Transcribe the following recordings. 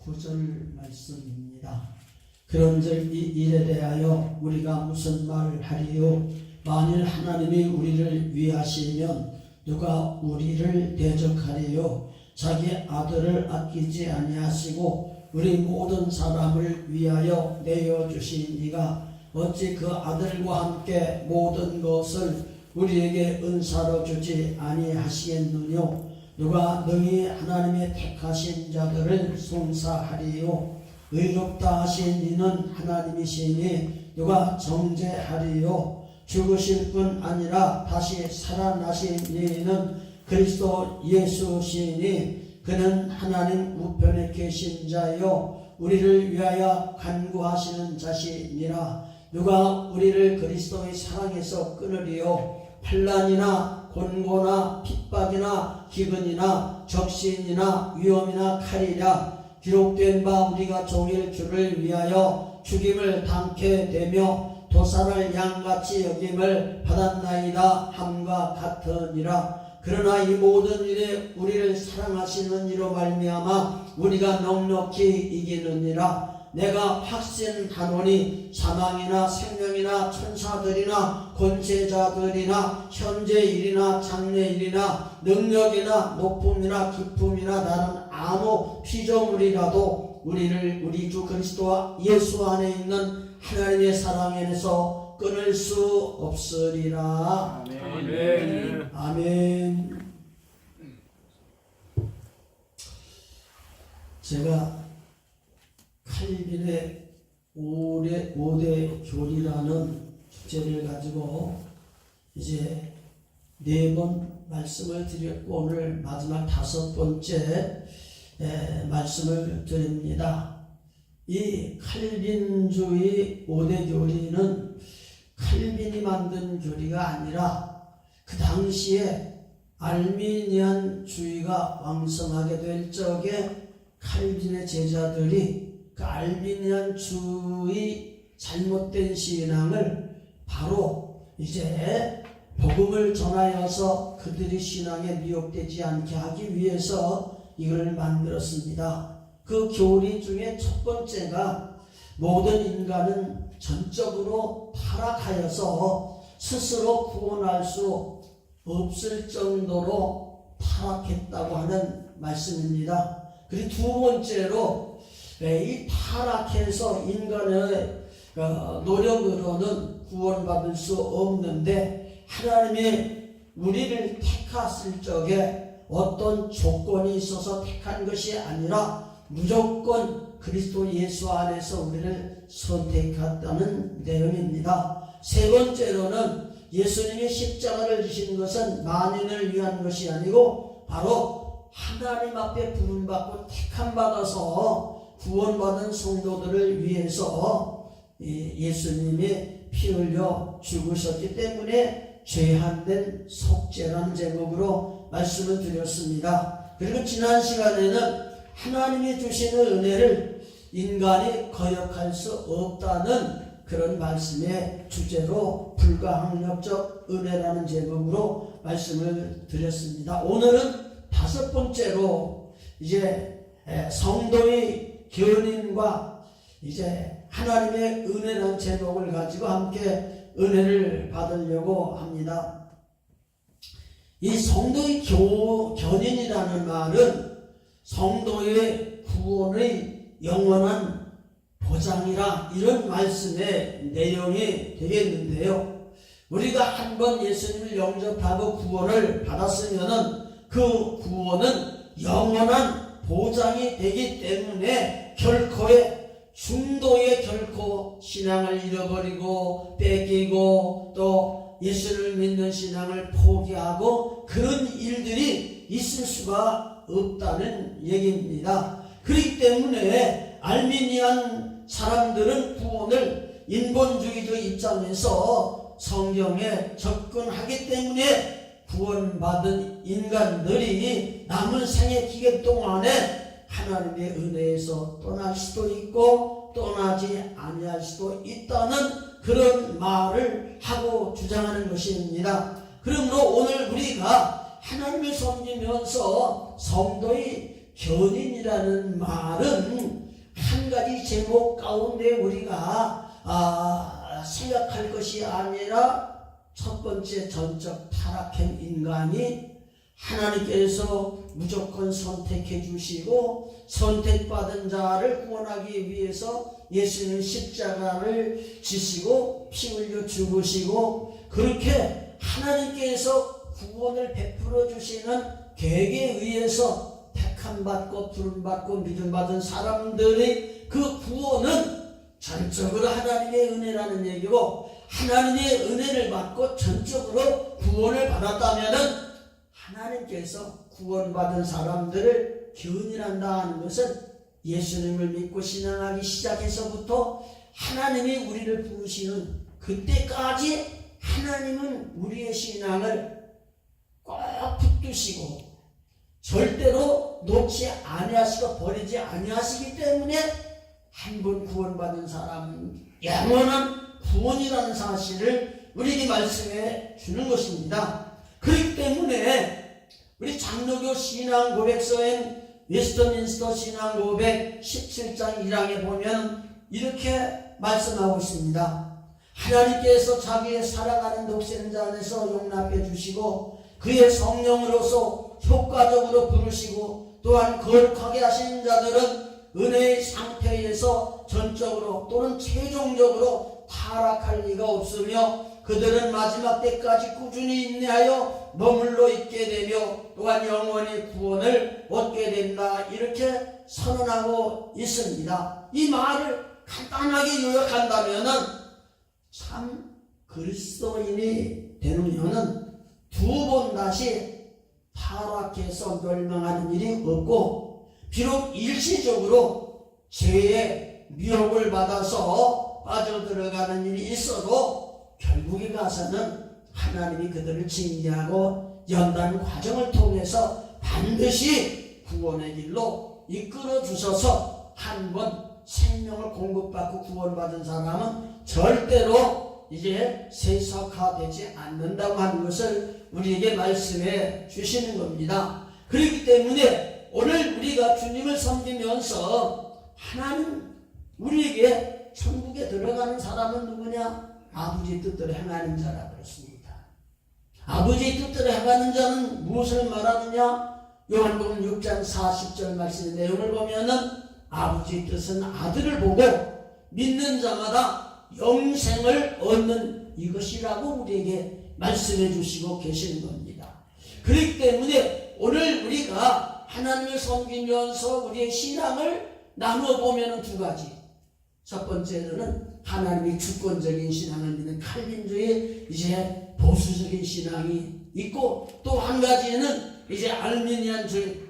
9절 말씀입니다. 그런즉 이 일에 대하여 우리가 무슨 말을 하리요? 만일 하나님이 우리를 위하시면 누가 우리를 대적하리요? 자기 아들을 아끼지 아니하시고 우리 모든 사람을 위하여 내어주신 이가 어찌 그 아들과 함께 모든 것을 우리에게 은사로 주지 아니하시겠느뇨? 누가 능히 하나님의 택하신 자들을 송사하리요? 의롭다 하신 이는 하나님이시니 누가 정죄하리요? 죽으실 뿐 아니라 다시 살아나신 이는 그리스도 예수시니 그는 하나님 우편에 계신 자요 우리를 위하여 간구하시는 자시니라. 누가 우리를 그리스도의 사랑에서 끊으리요? 환난이나 곤고나 핍박이나 기근이나 적신이나 위험이나 칼이라. 기록된 바 우리가 종일 주를 위하여 죽임을 당케 되며 도살을 양같이 여김을 받았나이다 함과 같으니라. 그러나 이 모든 일에 우리를 사랑하시는 이로 말미암아 우리가 넉넉히 이기느니라. 내가 확신하노니 사망이나 생명이나 천사들이나 권세자들이나 현재일이나 장래일이나 능력이나 높음이나 깊음이나 다른 아무 피조물이라도 우리를 우리 주 그리스도와 예수 안에 있는 하나님의 사랑에서 끊을 수 없으리라. 아멘. 아멘. 제가 칼빈의 5대 교리라는 주제를 가지고 이제 4번 말씀을 드렸고 오늘 마지막 5번째 말씀을 드립니다. 이 칼빈주의 5대 교리는 칼빈이 만든 교리가 아니라 그 당시에 알미니안주의가 왕성하게 될 적에 칼빈의 제자들이 그 알미니안주의 잘못된 신앙을 바로 이제 복음을 전하여서 그들이 신앙에 미혹되지 않게 하기 위해서 이걸 만들었습니다. 그 교리 중에 첫 번째가 모든 인간은 전적으로 타락하여서 스스로 구원할 수 없을 정도로 타락했다고 하는 말씀입니다. 그리고 두 번째로 이 타락해서 인간의 노력으로는 구원받을 수 없는데 하나님이 우리를 택하실 적에 어떤 조건이 있어서 택한 것이 아니라 무조건 그리스도 예수 안에서 우리를 선택했다는 내용입니다. 세 번째로는 예수님이 십자가를 지신 것은 만인을 위한 것이 아니고 바로 하나님 앞에 부름받고 택함받아서 구원받은 성도들을 위해서 예수님이 피 흘려 죽으셨기 때문에 죄한된 속죄라는 제목으로 말씀을 드렸습니다. 그리고 지난 시간에는 하나님이 주시는 은혜를 인간이 거역할 수 없다는 그런 말씀의 주제로 불가항력적 은혜라는 제목으로 말씀을 드렸습니다. 오늘은 5번째로 이제 성도의 견인과 이제 하나님의 은혜라는 제목을 가지고 함께 은혜를 받으려고 합니다. 이 성도의 견인이라는 말은 성도의 구원의 영원한 보장이라 이런 말씀의 내용이 되겠는데요. 우리가 한번 예수님을 영접하고 구원을 받았으면은 그 구원은 영원한 보장이 되기 때문에 결코의 중도에 결코 신앙을 잃어버리고 뺏기고 또 예수를 믿는 신앙을 포기하고 그런 일들이 있을 수가 없다는 얘기입니다. 그렇기 때문에 알미니안 사람들은 구원을 인본주의적 입장에서 성경에 접근하기 때문에 구원받은 인간들이 남은 생애 기간 동안에 하나님의 은혜에서 떠날 수도 있고 떠나지 아니할 수도 있다는 그런 말을 하고 주장하는 것입니다. 그러므로 오늘 우리가 하나님을 섬기면서 성도의 견인이라는 말은 제목 가운데 우리가 생각할 것이 아니라 첫 번째 전적 타락한 인간이 하나님께서 무조건 선택해 주시고 선택받은 자를 구원하기 위해서 예수는 십자가를 지시고 피 흘려 죽으시고 그렇게 하나님께서 구원을 베풀어 주시는 계획에 의해서 택함받고 부름받고 믿음받은 사람들의 그 구원은 전적으로 하나님의 은혜라는 얘기고, 하나님의 은혜를 받고 전적으로 구원을 받았다면은 하나님께서 구원받은 사람들을 견인한다 하는 것은 예수님을 믿고 신앙하기 시작해서부터 하나님이 우리를 부르시는 그때까지 하나님은 우리의 신앙을 꼭 붙드시고 절대로 놓지 아니하시고 버리지 아니하시기 때문에 한 번 구원받은 사람은 영원한 구원이라는 사실을 우리에게 말씀해 주는 것입니다. 그렇기 때문에 우리 장로교 신앙고백서인 웨스트민스터 신앙고백 17장 1항에 보면 이렇게 말씀하고 있습니다. 하나님께서 자기의 사랑하는 독생자 안에서 용납해 주시고 그의 성령으로서 효과적으로 부르시고 또한 거룩하게 하신 자들은 은혜의 상태에서 전적으로 또는 최종적으로 타락할 리가 없으며 그들은 마지막 때까지 꾸준히 인내하여 머물러 있게 되며 또한 영원히 구원을 얻게 된다, 이렇게 선언하고 있습니다. 이 말을 간단하게 요약한다면은 참 그리스도인이 되면은 두 번 다시 타락해서 멸망하는 일이 없고, 비록 일시적으로 죄의 미혹을 받아서 빠져들어가는 일이 있어도 결국에 가서는 하나님이 그들을 징계하고 연단 과정을 통해서 반드시 구원의 길로 이끌어 주셔서 한 번 생명을 공급받고 구원받은 사람은 절대로 이제 세속화되지 않는다고 하는 것을 우리에게 말씀해 주시는 겁니다. 그렇기 때문에 오늘 우리가 주님을 섬기면서 하나님 우리에게 천국에 들어가는 사람은 누구냐? 아버지의 뜻대로 행하는 자라 그렇습니다. 아버지의 뜻대로 행하는 자는 무엇을 말하느냐? 요한복음 6장 40절 말씀의 내용을 보면은 아버지의 뜻은 아들을 보고 믿는 자마다 영생을 얻는 이것이라고 우리에게 말씀해 주시고 계시는 겁니다. 그렇기 때문에 오늘 우리가 하나님을 섬기면서 우리의 신앙을 나누어 보면 두 가지. 첫 번째는 하나님의 주권적인 신앙을 믿는 칼빈주의 이제 보수적인 신앙이 있고, 또 한 가지는 이제 알미니안주의,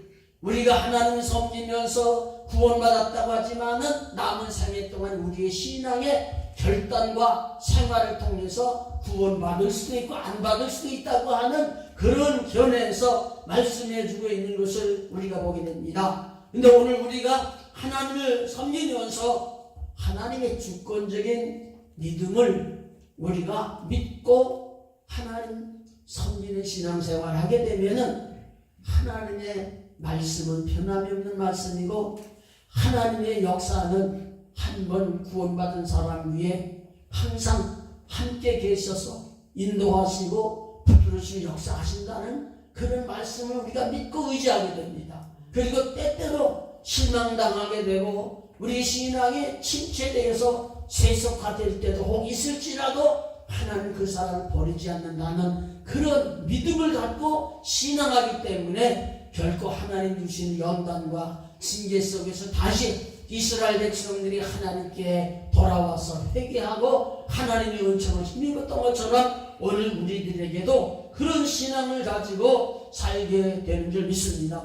우리가 하나님을 섬기면서 구원받았다고 하지만은 남은 생애 동안 우리의 신앙의 결단과 생활을 통해서 구원받을 수도 있고 안 받을 수도 있다고 하는 그런 견해에서 말씀해 주고 있는 것을 우리가 보게 됩니다. 근데 오늘 우리가 하나님을 섬기면서 하나님의 주권적인 믿음을 우리가 믿고 하나님 섬기는 신앙생활을 하게 되면은 하나님의 말씀은 변함이 없는 말씀이고 하나님의 역사는 한 번 구원받은 사람 위에 항상 함께 계셔서 인도하시고 붙들으시고 역사하신다는 그런 말씀을 우리가 믿고 의지하게 됩니다. 그리고 때때로 실망당하게 되고 우리 신앙이 침체되어서 세속화될 때도 혹 있을지라도 하나님 그 사람을 버리지 않는다는 그런 믿음을 갖고 신앙하기 때문에 결코 하나님 주신 연단과 징계 속에서 다시 이스라엘 백성들이 하나님께 돌아와서 회개하고 하나님의 은총을 힘입었던 것처럼 오늘 우리들에게도 그런 신앙을 가지고 살게 되는 줄 믿습니다.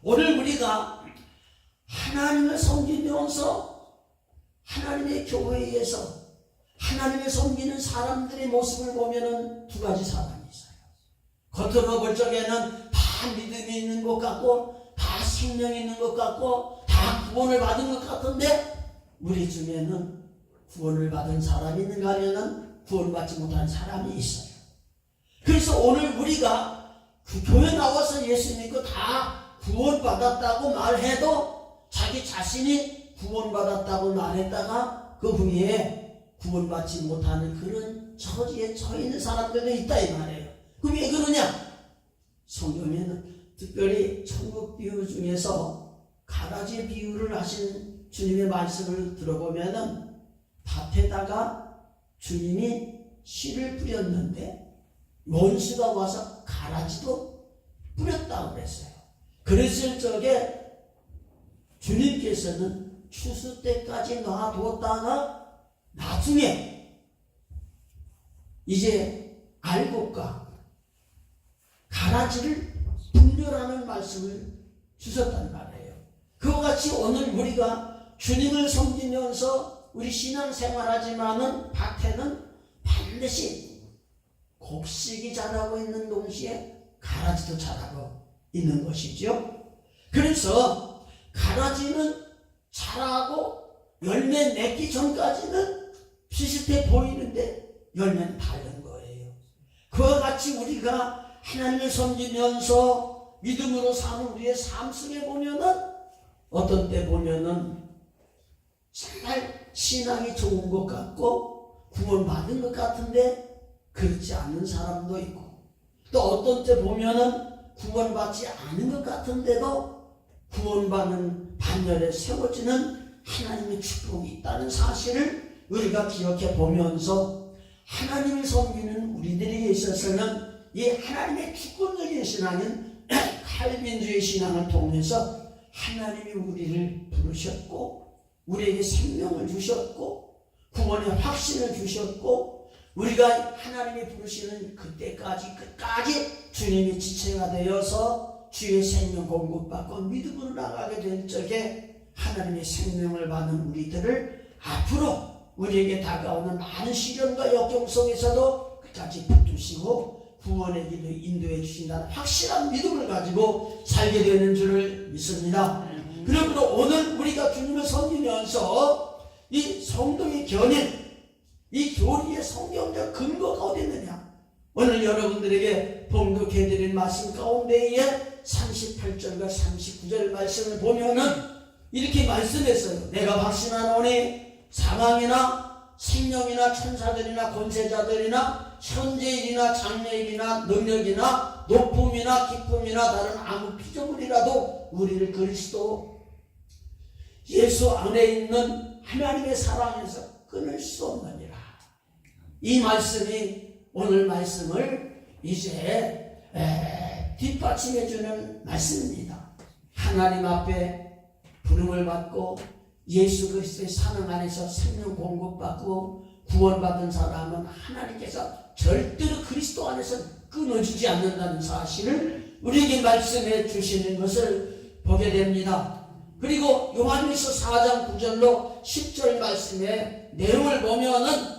오늘 우리가 하나님을 섬기면서 하나님의 교회에서 하나님을 섬기는 사람들의 모습을 보면은 두 가지 사람이 있어요. 겉으로 볼 적에는 다 믿음이 있는 것 같고 다 생명이 있는 것 같고 다 구원을 받은 것 같은데 우리 중에는 구원을 받은 사람이 있는가 하면은 구원받지 못한 사람이 있어요. 그래서 오늘 우리가 그 교회 나와서 예수 믿고 다 구원받았다고 말해도 자기 자신이 구원받았다고 말했다가 그 후에 구원받지 못하는 그런 처지에 처해 있는 사람들도 있다 이 말이에요. 그럼 왜 그러냐? 성경에는 특별히 천국 비유 중에서 가라지 비유를 하신 주님의 말씀을 들어보면은 밭에다가 주님이 씨를 뿌렸는데 원수가 와서 가라지도 뿌렸다고 그랬어요. 그랬을 적에 주님께서는 추수 때까지 놔두었다가 나중에 이제 알곡과 가라지를 분별하는 말씀을 주셨단 말이에요. 그와 같이 오늘 우리가 주님을 섬기면서 우리 신앙생활하지만은 밭에는 반드시 곡식이 자라고 있는 동시에 가라지도 자라고 있는 것이죠. 그래서 가라지는 자라고 열매 맺기 전까지는 비슷해 보이는데 열매는 다른 거예요. 그와 같이 우리가 하나님을 섬기면서 믿음으로 사는 우리의 삶 속에 보면은 어떤 때 보면은 정말 신앙이 좋은 것 같고 구원받은 것 같은데 그렇지 않은 사람도 있고, 또 어떤 때 보면은 구원받지 않은 것 같은데도 구원받는 반열에 세워지는 하나님의 축복이 있다는 사실을 우리가 기억해 보면서 하나님을 섬기는 우리들에게 있어서는 이 하나님의 주권적인 신앙은 칼빈주의 신앙을 통해서 하나님이 우리를 부르셨고 우리에게 생명을 주셨고 구원의 확신을 주셨고 우리가 하나님이 부르시는 그때까지 끝까지 주님의 지체가 되어서 주의 생명 공급받고 믿음으로 나가게 될 적에 하나님의 생명을 받는 우리들을 앞으로 우리에게 다가오는 많은 시련과 역경 속에서도 끝까지 붙드시고 구원의 길로 인도해 주신다는 확실한 믿음을 가지고 살게 되는 줄을 믿습니다. 그러므로 오늘 우리가 주님을 섬기면서 이 성도의 견인, 이 교리의 성경적 근거가 어디 있느냐? 오늘 여러분들에게 봉독해드린 말씀 가운데에 38절과 39절 말씀을 보면은 이렇게 말씀했어요. 내가 확신하노니 사망이나 생명이나 천사들이나 권세자들이나 현재일이나 장래일이나 능력이나 높음이나 기쁨이나 다른 아무 피조물이라도 우리를 그리스도 예수 안에 있는 하나님의 사랑에서 끊을 수 없느니라. 이 말씀이 오늘 말씀을 이제 뒷받침해 주는 말씀입니다. 하나님 앞에 부름을 받고 예수 그리스도의 사랑 안에서 생명 공급받고 구원받은 사람은 하나님께서 절대로 그리스도 안에서 끊어지지 않는다는 사실을 우리에게 말씀해 주시는 것을 보게 됩니다. 그리고 요한일서 4장 9절로 10절 말씀의 내용을 보면은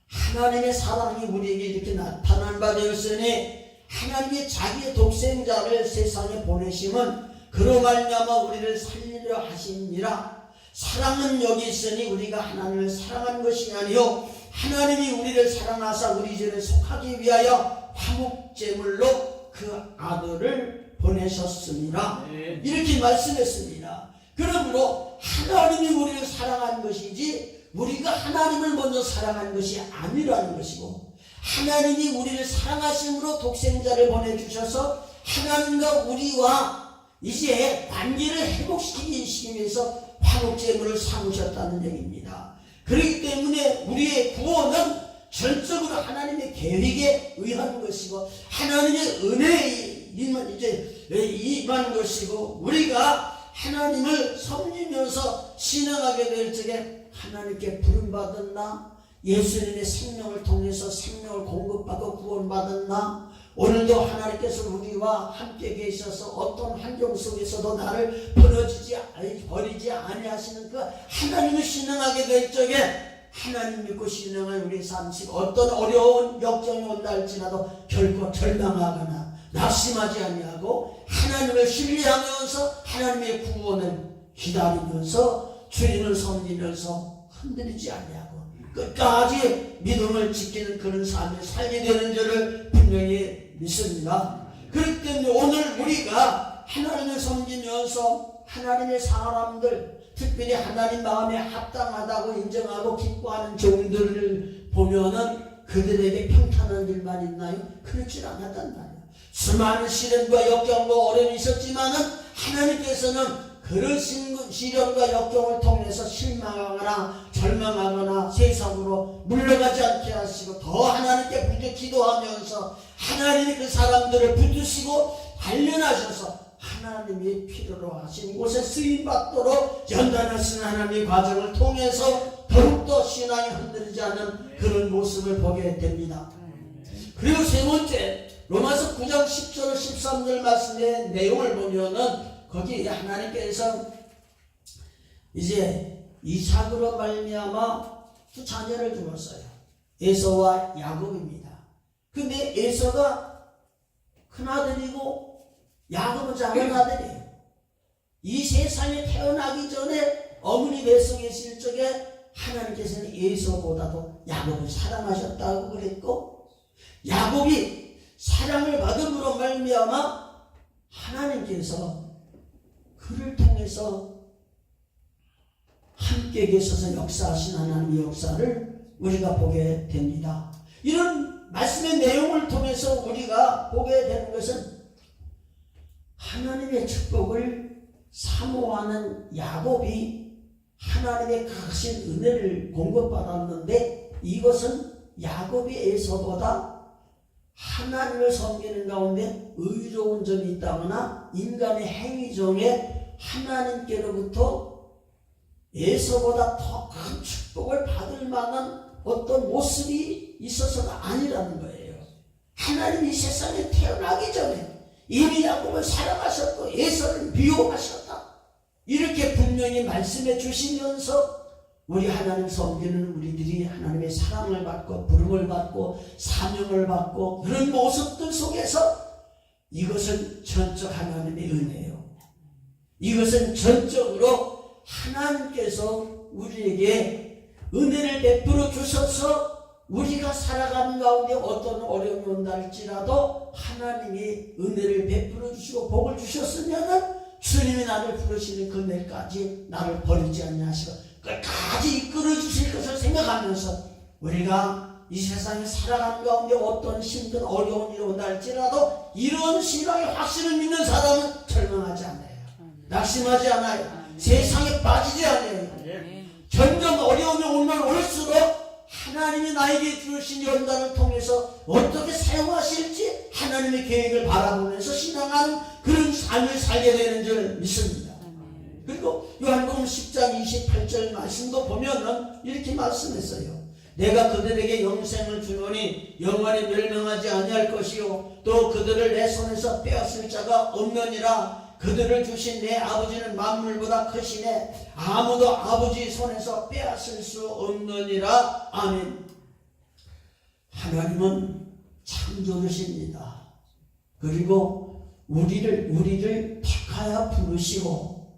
하나님의 사랑이 우리에게 이렇게 나타난 바 되었으니 하나님이 자기의 독생자를 세상에 보내심은 그로 말미암아 우리를 살리려 하심이라. 사랑은 여기 있으니 우리가 하나님을 사랑한 것이 아니요 하나님이 우리를 사랑하사 우리 죄를 속하기 위하여 화목제물로 그 아들을 보내셨습니다. 이렇게 말씀했습니다. 그러므로 하나님이 우리를 사랑한 것이지 우리가 하나님을 먼저 사랑한 것이 아니라는 것이고, 하나님이 우리를 사랑하심으로 독생자를 보내주셔서 하나님과 우리와 이제 관계를 회복시키기 위해서 화목제물을 삼으셨다는 얘기입니다. 그렇기 때문에 우리의 구원은 전적으로 하나님의 계획에 의한 것이고 하나님의 은혜에 임한 것이고, 우리가 하나님을 섬기면서 신앙하게 될 적에 하나님께 부름받은 나, 예수님의 생명을 통해서 생명을 공급받고 구원받은 나, 오늘도 하나님께서 우리와 함께 계셔서 어떤 환경 속에서도 나를 버리지 아니하시는 그 하나님을 신앙하게 될 적에 하나님 믿고 신앙한 우리 삶식 어떤 어려운 역정이 온다 할지라도 결코 절망하거나 낙심하지 아니하고 하나님을 신뢰하면서 하나님의 구원을 기다리면서 주님을 섬기면서 흔들리지 아니하고 끝까지 믿음을 지키는 그런 삶을 살게 되는 줄을 분명히 믿습니다. 그렇기 때문에 오늘 우리가 하나님을 섬기면서 하나님의 사람들, 특별히 하나님 마음에 합당하다고 인정하고 기뻐하는 종들을 보면은 그들에게 평탄한 일만 있나요? 그렇지 않았단 말이에요. 수많은 시련과 역경과 어려움이 있었지만은 하나님께서는 그런 시련과 역경을 통해서 실망하거나 절망하거나 세상으로 물러가지 않게 하시고 더 하나님께 부디 기도하면서 하나님이 그 사람들을 붙드시고 단련하셔서 하나님이 필요로 하신 곳에 쓰임받도록 연단하신 하나님의 과정을 통해서 더욱더 신앙이 흔들리지 않는 그런 모습을 보게 됩니다. 그리고 세 번째, 로마서 9장 10절 13절 말씀의 내용을 보면은 거기 하나님께서 이제 이삭으로 말미암아 두 자녀를 주었어요. 에서와 야곱입니다. 근데 에서가 큰아들이고 야곱은 작은아들이에요. 이 세상에 태어나기 전에 어머니 뱃속에 있을 적에 하나님께서는 에서보다도 야곱을 사랑하셨다고 그랬고, 야곱이 사랑을 받음으로 말미암아 하나님께서 그를 통해서 함께 계셔서 역사하신 하나님의 역사를 우리가 보게 됩니다. 이런 말씀의 내용을 통해서 우리가 보게 되는 것은 하나님의 축복을 사모하는 야곱이 하나님의 크신 은혜를 공급받았는데, 이것은 야곱이 에서보다 하나님을 섬기는 가운데 의로운 점이 있다거나 인간의 행위 중에 하나님께로부터 에서보다 더 큰 축복을 받을 만한 어떤 모습이 있어서가 아니라는 거예요. 하나님이 이 세상에 태어나기 전에 이미 야곱을 사랑하셨고 에서를 미워하셨다, 이렇게 분명히 말씀해 주시면서 우리 하나님 섬기는 우리들이 하나님의 사랑을 받고 부름을 받고 사명을 받고 그런 모습들 속에서 이것은 전적 하나님의 은혜예요. 이것은 전적으로 하나님께서 우리에게 은혜를 베풀어 주셔서 우리가 살아가는 가운데 어떤 어려움이 온다 할지라도 하나님이 은혜를 베풀어 주시고 복을 주셨으면은 주님이 나를 부르시는 그날까지 나를 버리지 않냐 하시고 끝까지 이끌어 주실 것을 생각하면서 우리가 이 세상에 살아가는 가운데 어떤 힘든 어려운 일이 온다 할지라도 이런 신앙의 확신을 믿는 사람은 절망하지 않아요. 낙심하지 않아요. 세상에 빠지지 않아요. 점점 어려움이 오면 올수록 하나님이 나에게 주신 연단을 통해서 어떻게 사용하실지 하나님의 계획을 바라보면서 신앙하는 그런 삶을 살게 되는 줄 믿습니다. 그리고 요한복음 10장 28절 말씀도 보면은 이렇게 말씀했어요. 내가 그들에게 영생을 주노니 영원히 멸망하지 아니할 것이요 또 그들을 내 손에서 빼앗을 자가 없느니라. 그들을 주신 내 아버지는 만물보다 크시네 아무도 아버지 손에서 빼앗을 수 없느니라. 아멘. 하나님은 창조주십니다. 그리고 우리를 택하여 부르시고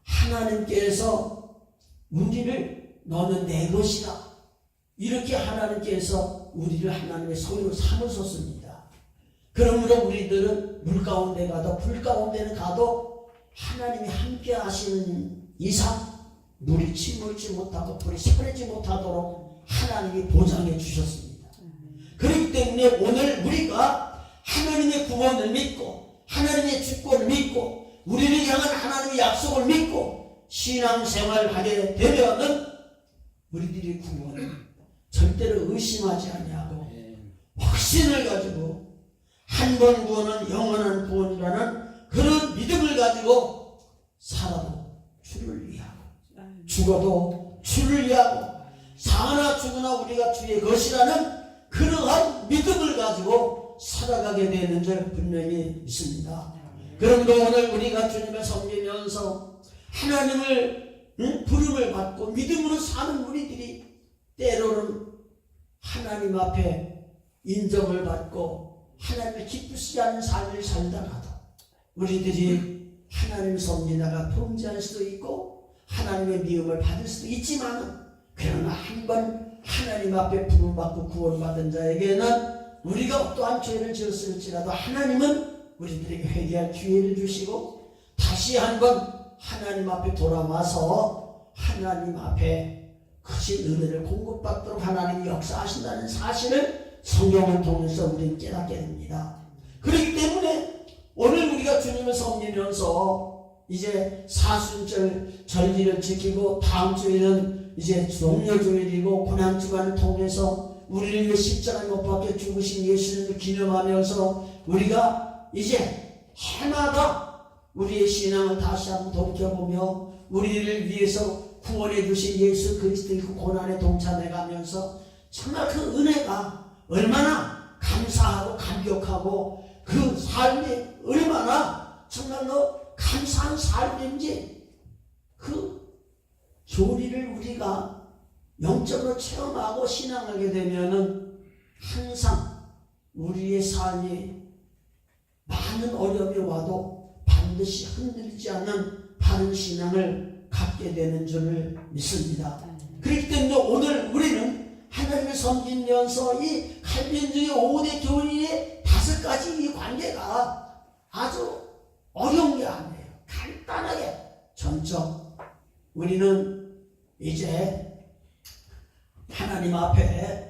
하나님께서 우리를 너는 내 것이다, 이렇게 하나님께서 우리를 하나님의 소유로 삼으셨습니다. 그러므로 우리들은 물 가운데 가도 불 가운데는 가도 하나님이 함께 하시는 이상 물이 침몰지 못하고 불이 새지 못하도록 하나님이 보장해 주셨습니다. 그렇기 때문에 오늘 우리가 하나님의 구원을 믿고 하나님의 주권을 믿고 우리를 향한 하나님의 약속을 믿고 신앙생활을 하게 되면은 우리들이 구원을 절대로 의심하지 아니하고 확신을 가지고 한 번 구원은 영원한 구원이라는 그런 믿음을 가지고 살아도 주를 위하고 죽어도 주를 위하고 사나 죽으나 우리가 주의 것이라는 그러한 믿음을 가지고 살아가게 되는 줄 분명히 믿습니다. 그러므로 오늘 우리가 주님을 섬기면서 하나님을 부름을 받고 믿음으로 사는 우리들이 때로는 하나님 앞에 인정을 받고 하나님을 기쁘시지 않는 삶을 살다가도 우리들이 하나님을 섬기다가 범죄할 수도 있고 하나님의 미움을 받을 수도 있지만, 그러나 한번 하나님 앞에 부름받고 구원받은 자에게는 우리가 어떠한 죄를 지었을지라도 하나님은 우리들에게 회개할 기회를 주시고 다시 한번 하나님 앞에 돌아와서 하나님 앞에 크신 은혜를 공급받도록 하나님이 역사하신다는 사실을 성경을 통해서 우리는 깨닫게 됩니다. 그렇기 때문에 오늘 우리가 주님을 섬기면서 이제 사순절 절기를 지키고 다음 주에는 이제 종려주일이고 고난주간을 통해서 우리를 위해 십자가에 못 박혀 죽으신 예수님을 기념하면서 우리가 이제 해마다 우리의 신앙을 다시 한번 돌이켜보며 우리를 위해서 구원해 주신 예수 그리스도의 그 고난에 동참해 가면서 정말 그 은혜가 얼마나 감사하고 감격하고 그 삶이 얼마나 정말로 감사한 삶인지 그 교리를 우리가 영적으로 체험하고 신앙하게 되면은 항상 우리의 삶이 많은 어려움이 와도 반드시 흔들리지 않는 바른 신앙을 갖게 되는 줄을 믿습니다. 그렇기 때문에 오늘 우리는 하나님을 섬기면서 이 칼빈주의 5대 교리의 5가지 이 관계가 아주 어려운 게 아니에요. 간단하게 전적 우리는 이제 하나님 앞에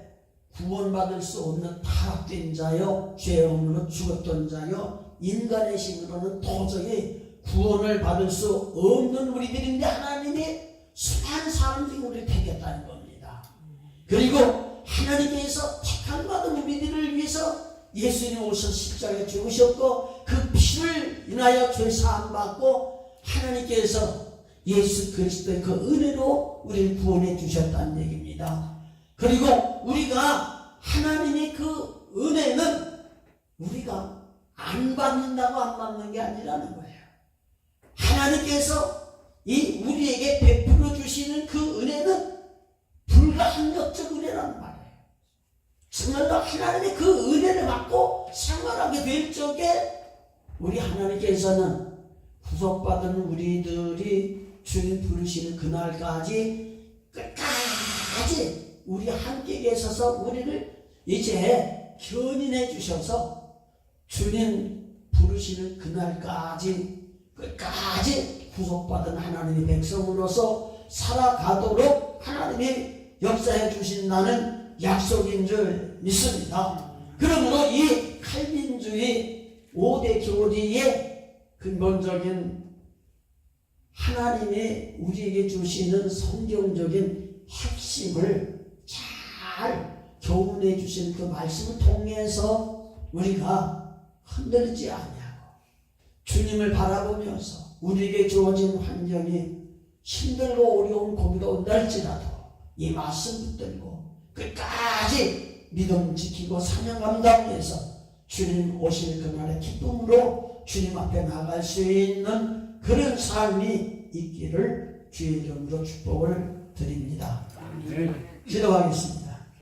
구원받을 수 없는 타락된 자여 죄 없는 죽었던 자여 인간의 힘으로는 도저히 구원을 받을 수 없는 우리들인데 하나님이 수많은 사람 중에 우리를 택했다는 겁니다. 그리고 하나님께서 택함 받은 우리들을 위해서 예수님 오셔서 십자가에 죽으셨고 그 피를 인하여 죄 사함 받고 하나님께서 예수 그리스도의 그 은혜로 우리를 구원해 주셨다는 얘기입니다. 그리고 우리가 하나님의 그 은혜는 우리가 안 받는다고 안 받는 게 아니라는 거예요. 하나님께서 이 우리에게 베풀어 주시는 그 은혜는 불가항력적 은혜라는 말이에요. 정말로 하나님의 그 은혜를 받고 생활하게 될 적에 우리 하나님께서는 구속받은 우리들이 주님 부르시는 그날까지 끝까지 우리 함께 계셔서 우리를 이제 견인해 주셔서 주님 부르시는 그날까지 끝까지 구속받은 하나님의 백성으로서 살아가도록 하나님이 역사해 주신다는 약속인 줄 믿습니다. 그러므로 이 칼빈주의 5대 교리의 근본적인 하나님의 우리에게 주시는 성경적인 핵심을 잘 교훈해 주시는 그 말씀을 통해서 우리가 흔들리지 않냐고 주님을 바라보면서 우리에게 주어진 환경이 힘들고 어려운 고비가 온다 할지라도 이 말씀 붙들고 끝까지 믿음 지키고 사명 감당해서 주님 오실 그날의 기쁨으로 주님 앞에 나갈 수 있는 그런 삶이 있기를 주의 이름으로 축복을 드립니다. 기도하겠습니다.